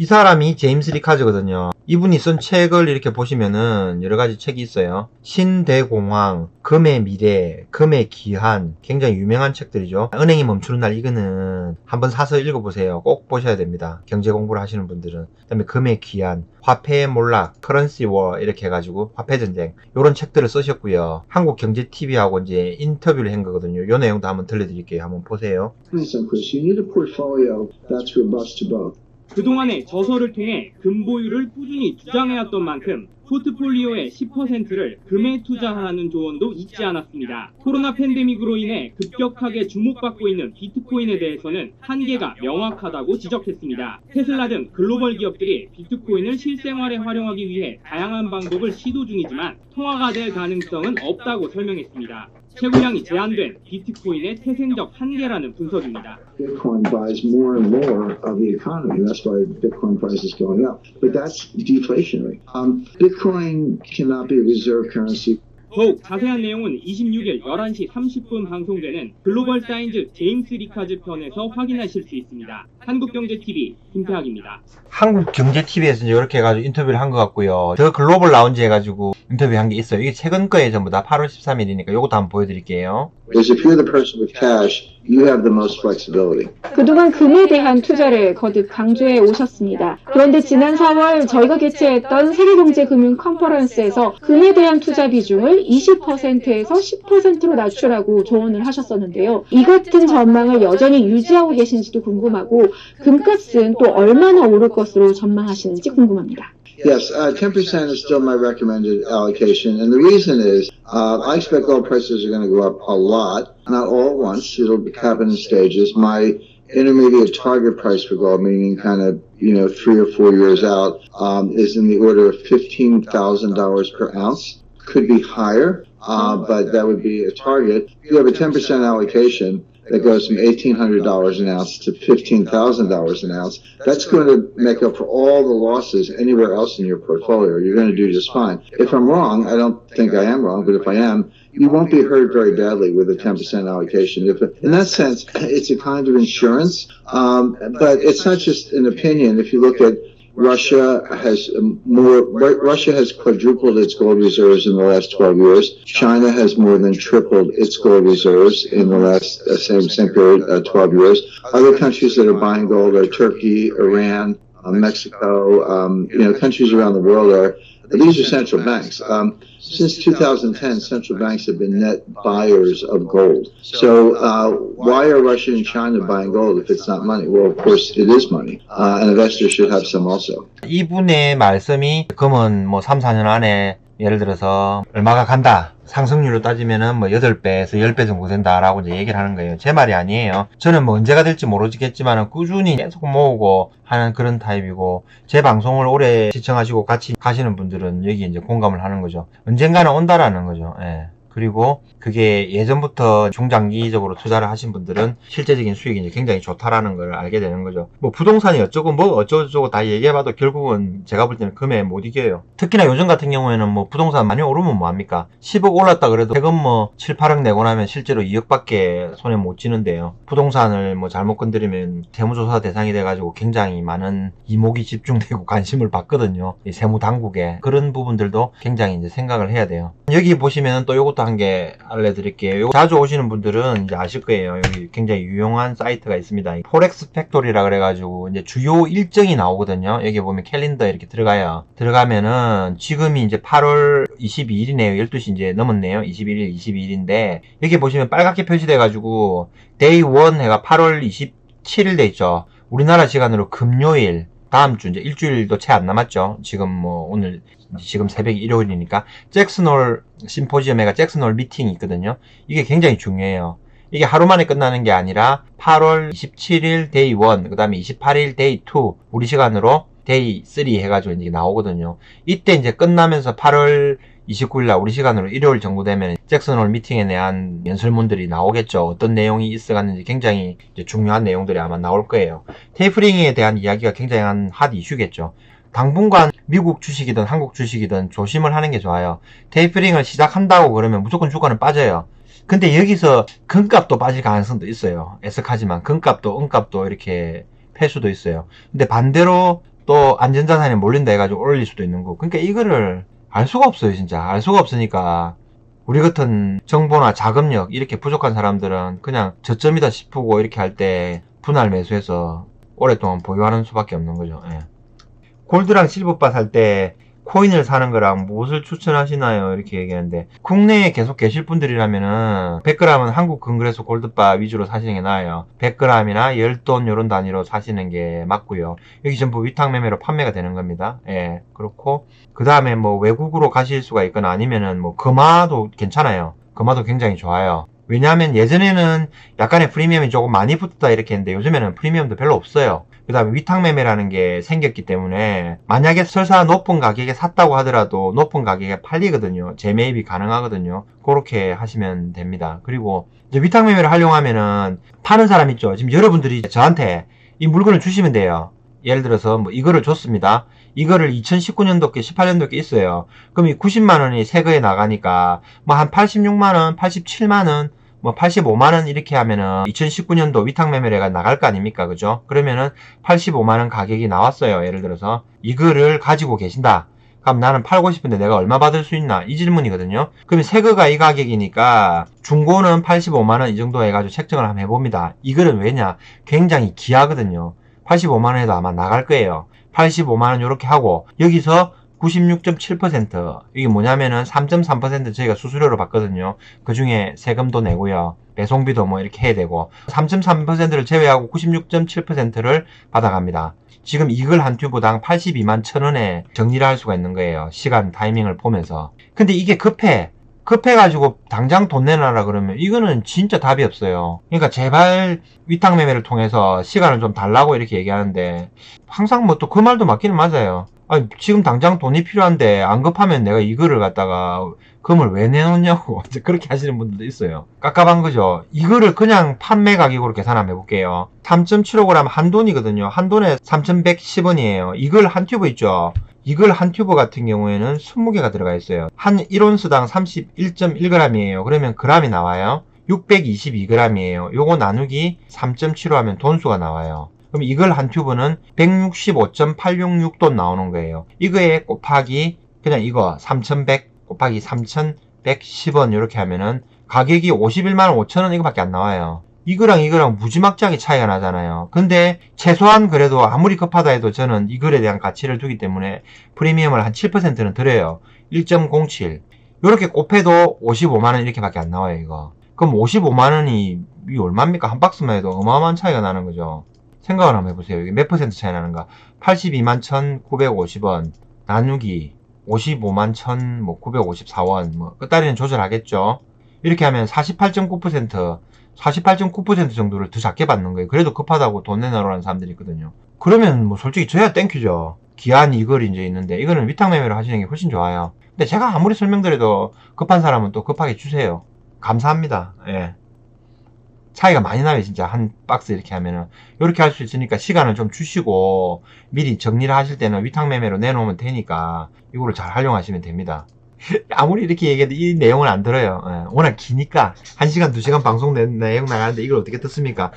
이 사람이 제임스 리카즈거든요. 이분이 쓴 책을 이렇게 보시면은 여러 가지 책이 있어요. 신대공황, 금의 미래, 금의 기한, 굉장히 유명한 책들이죠. 은행이 멈추는 날, 이거는 한번 사서 읽어보세요. 꼭 보셔야 됩니다. 경제 공부를 하시는 분들은. 그 다음에 금의 기한, 화폐의 몰락, 커런시 워 이렇게 해가지고 화폐 전쟁, 요런 책들을 쓰셨고요. 한국경제TV하고 이제 인터뷰를 한 거거든요. 요 내용도 한번 들려드릴게요. 한번 보세요. 그동안의 저서를 통해 금보유를 꾸준히 주장해왔던 만큼 포트폴리오의 10%를 금에 투자하라는 조언도 잊지 않았습니다. 코로나 팬데믹으로 인해 급격하게 주목받고 있는 비트코인에 대해서는 한계가 명확하다고 지적했습니다. 테슬라 등 글로벌 기업들이 비트코인을 실생활에 활용하기 위해 다양한 방법을 시도 중이지만 통화가 될 가능성은 없다고 설명했습니다. 채굴량이 제한된 비트코인의 태생적 한계라는 분석입니다. Bitcoin buys more and more of the economy. That's why Bitcoin price is going up. But that's deflationary. Bitcoin cannot be a reserve currency. 더욱 자세한 내용은 26일 11시 30분 방송되는 글로벌 사이언스 제임스 리카즈 편에서 확인하실 수 있습니다. 한국경제TV 김태학입니다. 한국경제TV에서 이렇게 해가지고 인터뷰를 한 것 같고요. 저 글로벌 라운지 해가지고 인터뷰한 게 있어요. 이게 최근 거에 전부 다 8월 13일이니까 요것도 한번 보여드릴게요. Because if you're the person with cash, you have the most flexibility. 그동안 금에 대한 투자를 거듭 강조해 오셨습니다. 그런데 지난 4월 저희가 개최했던 세계경제금융 컨퍼런스에서 금에 대한 투자 비중을 20%에서 10%로 낮추라고 조언을 하셨었는데요. 이 같은 전망을 여전히 유지하고 계신지도 궁금하고 금값은 또 얼마나 오를 것으로 전망하시는지 궁금합니다. Yes, 10% is still my recommended allocation. And the reason is I expect gold prices are going to go up a lot, not all at once. It'll happen in stages. My intermediate target price for gold, meaning kind of, 3 or 4 years out, is in the order of $15,000 per ounce. Could be higher, but that would be a target. If you have a 10% allocation, that goes from $1,800 an ounce to $15,000 an ounce. That's going to make up for all the losses anywhere else in your portfolio. You're going to do just fine. If I'm wrong, I don't think I am wrong, but if I am, you won't be hurt very badly with a 10% allocation. In that sense, it's a kind of insurance, but it's not just an opinion. If you look at Russia has quadrupled its gold reserves in the last 12 years. China has more than tripled its gold reserves in the last same period, 12 years. Other countries that are buying gold are Turkey, Iran, Mexico, countries around the world these are central banks. Since 2010, central banks have been net buyers of gold. So why are Russia and China buying gold if it's not money? Well, of course, it is money. And investors should have some also. 이분의 말씀이 금은 뭐 3, 4년 안에 예를 들어서 얼마가 간다. 상승률로 따지면은 뭐 8배에서 10배 정도 된다라고 이제 얘기를 하는 거예요. 제 말이 아니에요. 저는 뭐 언제가 될지 모르겠지만 꾸준히 계속 모으고 하는 그런 타입이고, 제 방송을 오래 시청하시고 같이 가시는 분들은 여기 이제 공감을 하는 거죠. 언젠가는 온다라는 거죠. 예. 그리고 그게 예전부터 중장기적으로 투자를 하신 분들은 실제적인 수익이 이제 굉장히 좋다라는 걸 알게 되는 거죠. 뭐 부동산이 어쩌고 뭐 어쩌고 다 얘기해봐도 결국은 제가 볼 때는 금에 못 이겨요. 특히나 요즘 같은 경우에는 뭐 부동산 많이 오르면 뭐합니까? 10억 올랐다 그래도 세금 뭐 7, 8억 내고 나면 실제로 2억밖에 손에 못 쥐는데요. 부동산을 뭐 잘못 건드리면 세무조사 대상이 돼가지고 굉장히 많은 이목이 집중되고 관심을 받거든요. 이 세무당국에. 그런 부분들도 굉장히 이제 생각을 해야 돼요. 여기 보시면 또 요것도 한 개 알려드릴게요. 자주 오시는 분들은 이제 아실 거예요. 여기 굉장히 유용한 사이트가 있습니다. 포렉스 팩토리라 그래가지고 이제 주요 일정이 나오거든요. 여기 보면 캘린더 이렇게 들어가요. 들어가면은 지금이 이제 8월 22일이네요. 12시 이제 넘었네요. 21일, 22일인데 여기 보시면 빨갛게 표시돼가지고 데이 1 해가 8월 27일 돼 있죠. 우리나라 시간으로 금요일, 다음 주 이제 일주일도 채 안 남았죠. 지금 뭐 오늘 지금 새벽 일요일이니까 잭슨홀 심포지엄에가 잭슨홀 미팅이 있거든요. 이게 굉장히 중요해요. 이게 하루 만에 끝나는 게 아니라 8월 27일 데이 1, 그 다음에 28일 데이 2, 우리 시간으로 데이 3 해가지고 이제 나오거든요. 이때 이제 끝나면서 8월 29일날 우리 시간으로 일요일 정도 되면 잭슨홀 미팅에 대한 연설문들이 나오겠죠. 어떤 내용이 있어갔는지 굉장히 이제 중요한 내용들이 아마 나올 거예요. 테이퍼링에 대한 이야기가 굉장히 핫 이슈겠죠. 당분간 미국 주식이든 한국 주식이든 조심을 하는 게 좋아요. 테이퍼링을 시작한다고 그러면 무조건 주가는 빠져요. 근데 여기서 금값도 빠질 가능성도 있어요. 애석하지만 금값도 은값도 이렇게 팰 수도 있어요. 근데 반대로 또 안전자산에 몰린다 해가지고 올릴 수도 있는 거고. 그러니까 이거를 알 수가 없어요, 진짜. 알 수가 없으니까 우리 같은 정보나 자금력 이렇게 부족한 사람들은 그냥 저점이다 싶고 이렇게 할 때 분할 매수해서 오랫동안 보유하는 수밖에 없는 거죠. 예. 골드랑 실버바 살 때 코인을 사는 거랑 무엇을 추천하시나요? 이렇게 얘기하는데, 국내에 계속 계실 분들이라면은 100g은 한국금그래소 골드바 위주로 사시는 게 나아요. 100g이나 10돈 요런 단위로 사시는 게 맞고요. 여기 전부 위탁 매매로 판매가 되는 겁니다. 예, 그렇고 그 다음에 뭐 외국으로 가실 수가 있거나 아니면은 뭐 금화도 괜찮아요. 금화도 굉장히 좋아요. 왜냐하면 예전에는 약간의 프리미엄이 조금 많이 붙었다 이렇게 했는데 요즘에는 프리미엄도 별로 없어요. 그 다음에 위탁매매라는 게 생겼기 때문에 만약에 설사 높은 가격에 샀다고 하더라도 높은 가격에 팔리거든요. 재매입이 가능하거든요. 그렇게 하시면 됩니다. 그리고 이제 위탁매매를 하려고 하면은 파는 사람 있죠. 지금 여러분들이 저한테 이 물건을 주시면 돼요. 예를 들어서 뭐 이거를 줬습니다. 이거를 2019년도께 18년도께 있어요. 그럼 이 90만원이 세거에 나가니까 뭐 한 86만원, 87만원 뭐 85만원 이렇게 하면은 2019년도 위탁매매가 나갈 거 아닙니까? 그죠? 그러면은 85만원 가격이 나왔어요. 예를 들어서 이거를 가지고 계신다. 그럼 나는 팔고 싶은데 내가 얼마 받을 수 있나? 이 질문이거든요. 그러면 세거가 이 가격이니까 중고는 85만원 이 정도 해가지고 책정을 한번 해봅니다. 이거는 왜냐? 굉장히 귀하거든요. 85만원에도 아마 나갈 거예요. 85만원 이렇게 하고 여기서 96.7% 이게 뭐냐면은 3.3% 저희가 수수료로 받거든요. 그 중에 세금도 내고요. 배송비도 뭐 이렇게 해야 되고 3.3%를 제외하고 96.7%를 받아갑니다. 지금 이걸 한 튜브당 82만 1,000원에 정리를 할 수가 있는 거예요. 시간 타이밍을 보면서. 근데 이게 급해가지고 당장 돈 내놔라 그러면 이거는 진짜 답이 없어요. 그러니까 제발 위탁매매를 통해서 시간을 좀 달라고 이렇게 얘기하는데 항상 뭐 또 그 말도 맞기는 맞아요. 아니, 지금 당장 돈이 필요한데 안 급하면 내가 이거를 갖다가 금을 왜 내놓냐고 그렇게 하시는 분들도 있어요. 깝깝한 거죠. 이거를 그냥 판매 가격으로 계산 한번 해볼게요. 3.75g 한 돈이거든요. 한 돈에 3,110원이에요. 이걸 한 튜브 있죠. 이걸 한 튜브 같은 경우에는 20개가 들어가 있어요. 한 1온스당 31.1g이에요. 그러면 g이 나와요. 622g이에요. 요거 나누기 3.75 하면 돈수가 나와요. 그럼 이걸 한 튜브는 165.866돈 나오는 거예요. 이거에 곱하기 그냥 이거 3,100 곱하기 3,110원 이렇게 하면은 가격이 51만 5천원 이거밖에 안 나와요. 이거랑 무지막지하게 차이가 나잖아요. 근데 최소한 그래도 아무리 급하다 해도 저는 이 글에 대한 가치를 두기 때문에 프리미엄을 한 7%는 드려요. 1.07 이렇게 곱해도 55만원 이렇게밖에 안 나와요. 이거 그럼 55만원이 이 얼마입니까? 한 박스만 해도 어마어마한 차이가 나는 거죠. 생각을 한번 해보세요. 이게 몇 퍼센트 차이 나는가? 82만 1,950원 나누기 55만 1,954원 뭐 끝다리는 조절하겠죠. 이렇게 하면 48.9% 정도를 더 작게 받는 거예요. 그래도 급하다고 돈 내놔라는 사람들이 있거든요. 그러면 뭐 솔직히 저야 땡큐죠. 기한 이걸 이제 있는데 이거는 위탁매매로 하시는 게 훨씬 좋아요. 근데 제가 아무리 설명드려도 급한 사람은 또 급하게 주세요. 감사합니다. 예. 차이가 많이 나요. 진짜 한 박스 이렇게 하면은 이렇게 할 수 있으니까 시간을 좀 주시고 미리 정리를 하실 때는 위탁매매로 내놓으면 되니까 이거를 잘 활용하시면 됩니다. 아무리 이렇게 얘기해도 이 내용을 안 들어요. 예, 워낙 기니까 1시간 2시간 방송 내용 나가는데 이걸 어떻게 듣습니까?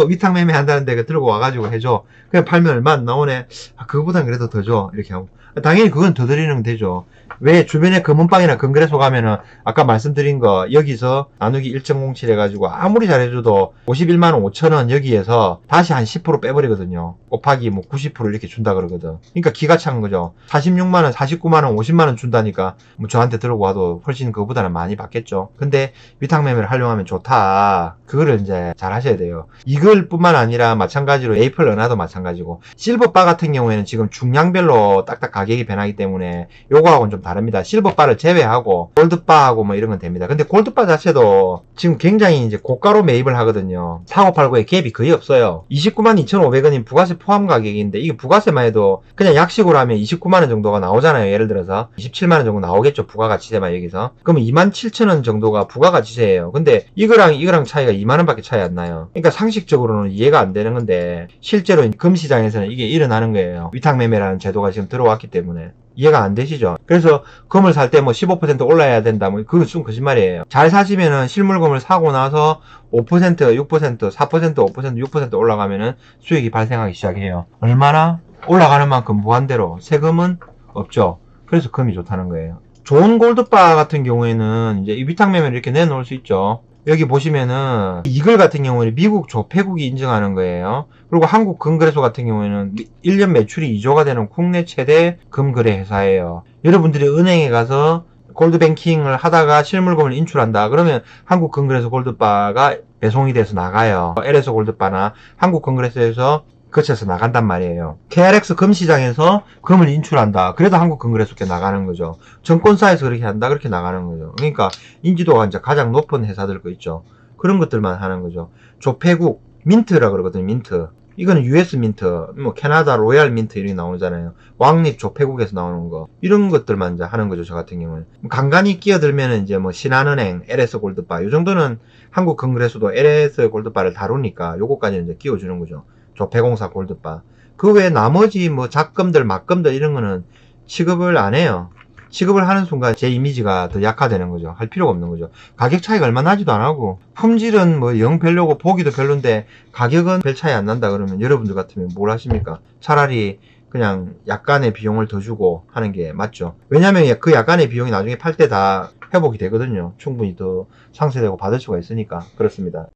위탁매매 한다는데 들고 와가지고 해줘. 그냥 팔면 얼마 안 나오네. 그거보단 그래도 더 줘. 이렇게 하고 당연히 그건 더 드리는 되죠. 왜 주변에 금은방이나 금그래소 가면은 아까 말씀드린 거 여기서 나누기 1.07 해가지고 아무리 잘해줘도 51만 5천원 여기에서 다시 한 10% 빼버리거든요. 곱하기 뭐 90% 이렇게 준다 그러거든. 그러니까 기가 찬 거죠. 46만원, 49만원, 50만원 준다니까 뭐 저한테 들고 와도 훨씬 그거보다는 많이 받겠죠. 근데 위탁매매를 활용하면 좋다. 그거를 이제 잘 하셔야 돼요. 이걸 뿐만 아니라 마찬가지로 메이플 은하도 마찬가지고 실버바 같은 경우에는 지금 중량별로 딱딱 가격이 변하기 때문에 요거하고는 좀 다릅니다. 실버바를 제외하고 골드바하고 뭐 이런 건 됩니다. 근데 골드바 자체도 지금 굉장히 이제 고가로 매입을 하거든요. 사고 팔고에 갭이 거의 없어요. 29만 2,500원인 부가세 포함 가격인데 이게 부가세만 해도 그냥 약식으로 하면 29만원 정도가 나오잖아요. 예를 들어서 27만원 정도 나오겠죠. 부가가치세만 여기서. 그러면 27,000원 정도가 부가가치세예요. 근데 이거랑 차이가 2만원 밖에 차이 안 나요. 그러니까 상식적으로는 이해가 안 되는 건데 실제로 금시장에서는 이게 일어나는 거예요. 위탁매매라는 제도가 지금 들어왔기 때문에. 이해가 안 되시죠? 그래서 금을 살 때 뭐 15% 올라야 된다 뭐 그건 좀 거짓말이에요. 잘 사시면은 실물금을 사고 나서 5%, 6%, 4%, 5%, 6% 올라가면은 수익이 발생하기 시작해요. 얼마나? 올라가는 만큼 무한대로 세금은 없죠. 그래서 금이 좋다는 거예요. 좋은 골드바 같은 경우에는 이제 이 위탁매매를 이렇게 내놓을 수 있죠. 여기 보시면은 이글 같은 경우는 미국 조폐국이 인증하는 거예요. 그리고 한국금거래소 같은 경우에는 1년 매출이 2조가 되는 국내 최대 금거래 회사예요. 여러분들이 은행에 가서 골드뱅킹을 하다가 실물금을 인출한다. 그러면 한국금거래소 골드바가 배송이 돼서 나가요. LS 골드바나 한국금거래소에서 거쳐서 나간단 말이에요. KRX 금시장에서 금을 인출한다. 그래도 한국금거래소께 나가는 거죠. 증권사에서 그렇게 한다. 그렇게 나가는 거죠. 그러니까 인지도가 이제 가장 높은 회사들 거 있죠. 그런 것들만 하는 거죠. 조폐국, 민트라 그러거든요. 민트. 이거는 US 민트, 뭐 캐나다 로얄 민트 이렇게 나오잖아요. 왕립 조폐국에서 나오는 거. 이런 것들만 이제 하는 거죠. 저 같은 경우는. 간간히 끼어들면은 이제 뭐 신한은행, LS 골드바. 이 정도는 한국금거래소도 LS 골드바를 다루니까 요거까지는 이제 끼워주는 거죠. 조폐공사 골드바. 그 외에 나머지 뭐 작금들, 막금들 이런 거는 취급을 안 해요. 취급을 하는 순간 제 이미지가 더 약화되는 거죠. 할 필요가 없는 거죠. 가격 차이가 얼마 나지도 안 하고 품질은 뭐 영 별로고 보기도 별론데 가격은 별 차이 안 난다 그러면 여러분들 같으면 뭘 하십니까? 차라리 그냥 약간의 비용을 더 주고 하는 게 맞죠. 왜냐면 그 약간의 비용이 나중에 팔 때 다 회복이 되거든요. 충분히 더 상쇄되고 받을 수가 있으니까. 그렇습니다.